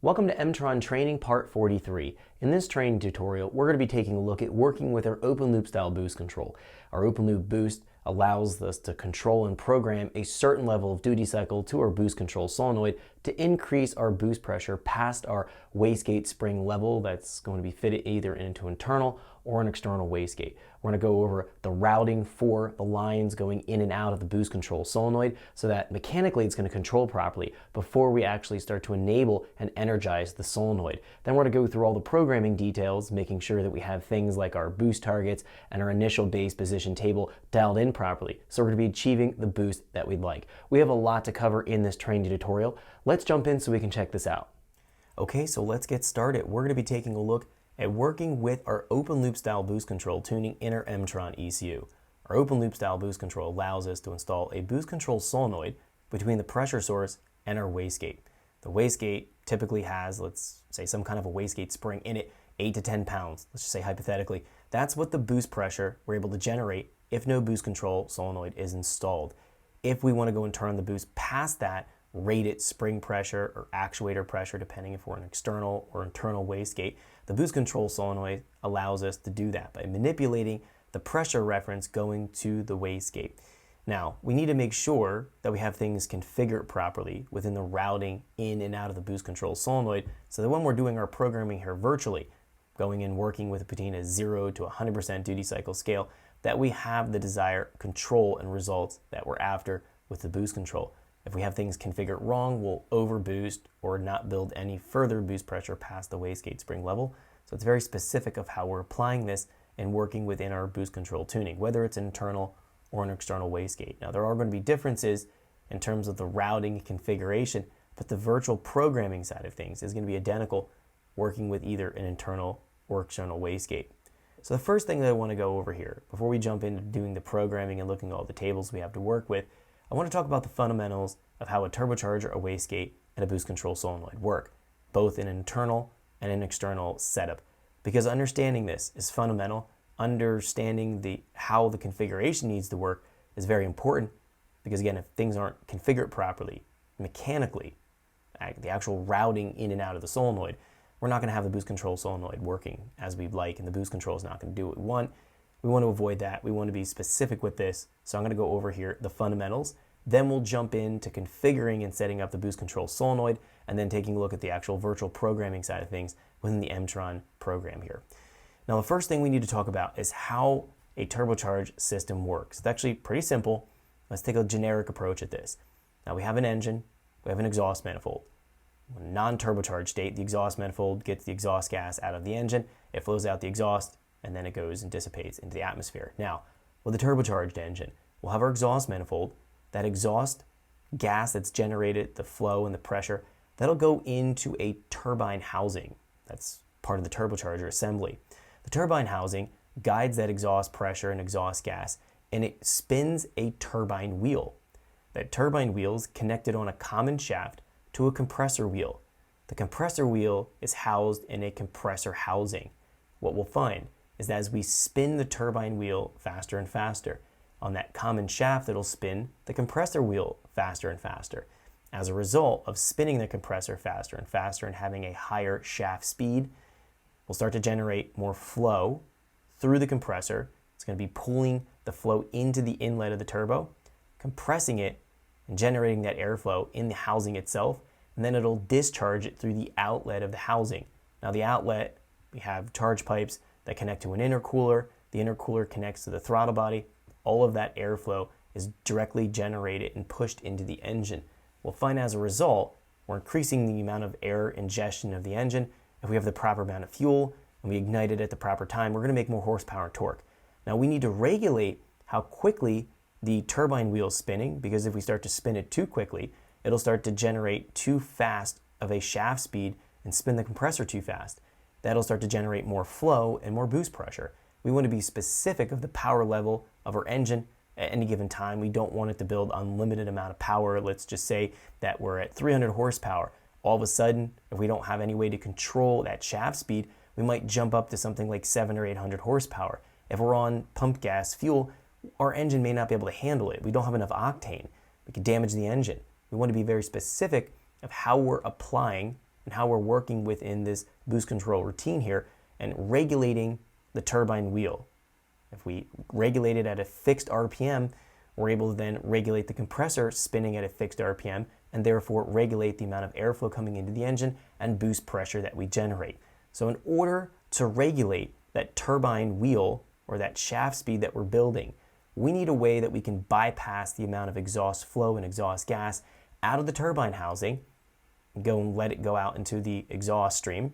Welcome to Emtron Training Part 43. In this training tutorial, we're going to be taking a look at working with our open loop style boost control. Our open loop boost allows us to control and program a certain level of duty cycle to our boost control solenoid to increase our boost pressure past our wastegate spring level that's going to be fitted either into internal or an external wastegate. We're going to go over the routing for the lines going in and out of the boost control solenoid so that mechanically it's going to control properly before we actually start to enable and energize the solenoid. Then we're going to go through all the programming details, making sure that we have things like our boost targets and our initial base position table dialed in properly, so we're going to be achieving the boost that we'd like. We have a lot to cover in this training tutorial. Let's jump in so we can check this out. Okay, so let's get started. We're going to be taking a look at working with our open loop style boost control tuning in our Emtron ECU. Our open loop style boost control allows us to install a boost control solenoid between the pressure source and our wastegate. The wastegate typically has, let's say, some kind of a wastegate spring in it, 8 to 10 pounds, let's just say hypothetically. That's what the boost pressure we're able to generate if no boost control solenoid is installed. If we want to go and turn the boost past that rated spring pressure or actuator pressure, depending if we're an external or internal wastegate, the boost control solenoid allows us to do that by manipulating the pressure reference going to the wastegate. Now, we need to make sure that we have things configured properly within the routing in and out of the boost control solenoid so that when we're doing our programming here virtually, going and working with between a 0 to 100% duty cycle scale, that we have the desired control and results that we're after with the boost control. If we have things configured wrong, we'll overboost or not build any further boost pressure past the wastegate spring level. So it's very specific of how we're applying this and working within our boost control tuning, whether it's internal or an external wastegate. Now, there are going to be differences in terms of the routing and configuration, but the virtual programming side of things is going to be identical working with either an internal or external wastegate. So the first thing that I want to go over here, before we jump into doing the programming and looking at all the tables we have to work with, I want to talk about the fundamentals of how a turbocharger, a wastegate, and a boost control solenoid work, both in an internal and an external setup. Because understanding this is fundamental. Understanding how the configuration needs to work is very important, because again, if things aren't configured properly, mechanically, the actual routing in and out of the solenoid, we're not going to have the boost control solenoid working as we'd like, and the boost control is not going to do what we want. We want to avoid that. We want to be specific with this. So I'm going to go over here, the fundamentals. Then we'll jump into configuring and setting up the boost control solenoid, and then taking a look at the actual virtual programming side of things within the Emtron program here. Now, the first thing we need to talk about is how a turbocharged system works. It's actually pretty simple. Let's take a generic approach at this. Now, we have an engine, we have an exhaust manifold. In a non-turbocharged state, the exhaust manifold gets the exhaust gas out of the engine, it flows out the exhaust, and then it goes and dissipates into the atmosphere. Now, with a turbocharged engine, we'll have our exhaust manifold. That exhaust gas that's generated, the flow and the pressure, that'll go into a turbine housing. That's part of the turbocharger assembly. The turbine housing guides that exhaust pressure and exhaust gas, and it spins a turbine wheel. That turbine wheel is connected on a common shaft to a compressor wheel. The compressor wheel is housed in a compressor housing. What we'll find is that as we spin the turbine wheel faster and faster, on that common shaft, it'll spin the compressor wheel faster and faster. As a result of spinning the compressor faster and faster and having a higher shaft speed, we'll start to generate more flow through the compressor. It's going to be pulling the flow into the inlet of the turbo, compressing it, and generating that airflow in the housing itself, and then it'll discharge it through the outlet of the housing. Now, the outlet, we have charge pipes that connect to an intercooler. The intercooler connects to the throttle body. All of that airflow is directly generated and pushed into the engine. We'll find as a result, we're increasing the amount of air ingestion of the engine. If we have the proper amount of fuel and we ignite it at the proper time, we're going to make more horsepower and torque. Now, we need to regulate how quickly the turbine wheel is spinning, because if we start to spin it too quickly, it'll start to generate too fast of a shaft speed and spin the compressor too fast. That'll start to generate more flow and more boost pressure. We want to be specific of the power level of our engine at any given time. We don't want it to build unlimited amount of power. Let's just say that we're at 300 horsepower. All of a sudden, if we don't have any way to control that shaft speed, we might jump up to something like 700 or 800 horsepower. If we're on pump gas fuel, our engine may not be able to handle it. We don't have enough octane. We could damage the engine. We want to be very specific of how we're applying and how we're working within this boost control routine here and regulating the turbine wheel. If we regulate it at a fixed RPM, we're able to then regulate the compressor spinning at a fixed RPM and therefore regulate the amount of airflow coming into the engine and boost pressure that we generate. So in order to regulate that turbine wheel or that shaft speed that we're building, we need a way that we can bypass the amount of exhaust flow and exhaust gas out of the turbine housing, go and let it go out into the exhaust stream,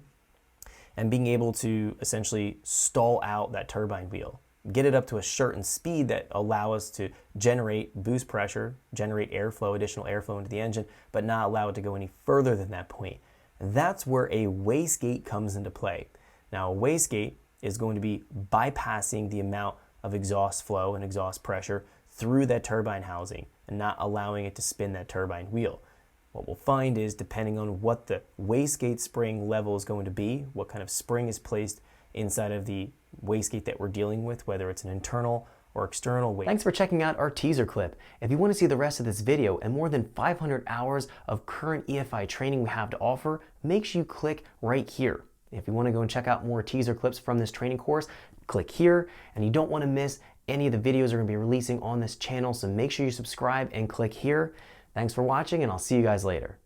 and being able to essentially stall out that turbine wheel. Get it up to a certain speed that allow us to generate boost pressure, generate airflow, additional airflow into the engine, but not allow it to go any further than that point. That's where a wastegate comes into play. Now, a wastegate is going to be bypassing the amount of exhaust flow and exhaust pressure through that turbine housing and not allowing it to spin that turbine wheel. What we'll find is, depending on what the wastegate spring level is going to be, what kind of spring is placed inside of the wastegate that we're dealing with, whether it's an internal or external wastegate. Thanks for checking out our teaser clip. If you want to see the rest of this video and more than 500 hours of current EFI training we have to offer, make sure you click right here. If you want to go and check out more teaser clips from this training course, click here, and you don't want to miss any of the videos we're going to be releasing on this channel, so make sure you subscribe and click here. Thanks for watching, and I'll see you guys later.